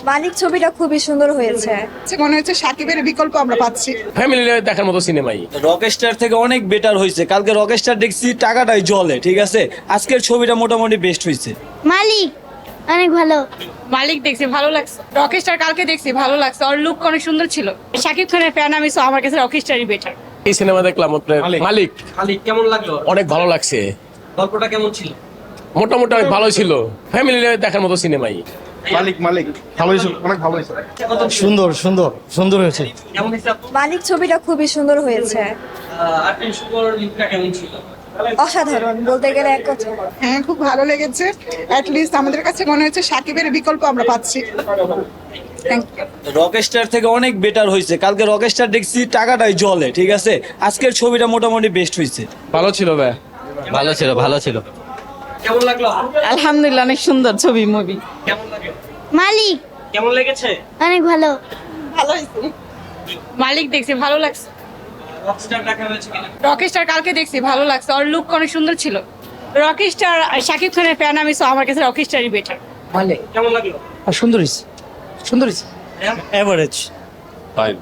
মালিক ছবিটা খুবই সুন্দর হয়েছে। মনে হচ্ছে সাকিবের বিকল্প আমরা পাচ্ছি। ফ্যামিলি দেখার মতো সিনেমাই। রকস্টার থেকে অনেক বেটার হয়েছে। কালকে রকস্টার দেখছি টাকাটাই জলে, ঠিক আছে। আজকের ছবিটা মোটামুটি বেস্ট হয়েছে। মালিক অনেক ভালো। মালিক দেখছি ভালো লাগছে। রকস্টার কালকে দেখছি ভালো লাগছে, ওর লুক অনেক সুন্দর ছিল। শাকিব খানের ফ্যান আমি, সো আমার কাছে রকস্টারই বেটার। এই সিনেমা দেখলাম আপনার মালিক, কেমন লাগলো? অনেক ভালো লাগছে। গল্পটা কেমন ছিল? মোটামুটি অনেক ভালো ছিল, ফ্যামিলি দেখার মতো সিনেমাই। মালিক ভালো হয়েছে, অনেক ভালো হয়েছে। সুন্দর সুন্দর সুন্দর হয়েছে। কেমন হয়েছে আপু? মালিক ছবিটা খুবই সুন্দর হয়েছে। আরপিন শুভর লুকটা কেমন ছিল? অসাধারণ বলতে গেলে এক কথা। হ্যাঁ, খুব ভালো লেগেছে। অ্যাট লিস্ট আমাদের কাছে মনে হচ্ছে সাকিবের বিকল্প আমরা পাচ্ছি। Thank you. রকস্টার থেকে অনেক বেটার হয়েছে। কালকে রকস্টার দেখছি টাকাটাই জলে, ঠিক আছে। আজকের ছবিটা মোটামুটি বেস্ট হয়েছে। ভালো ছিল ভাই, ভালো ছিল, ভালো ছিল। কেমন লাগলো? আলহামদুলিল্লাহ, অনেক সুন্দর ছবি মুভি। কেমন লাগলো? মালিক কেমন লেগেছে? অনেক ভালো। ভালো হয়েছে। মালিক দেখছি ভালো লাগছে। রকস্টার দেখা হয়েছে কিনা? রকস্টার কালকে দেখছি ভালো লাগছে, ওর লুক অনেক সুন্দর ছিল। রকস্টার শাকিব খানের ফ্যান আমি, সো আমার কাছে রকস্টারই বেটার। কেমন লাগলো? সুন্দর হয়েছে, সুন্দর হয়েছে। এভারেজ। ফাইন।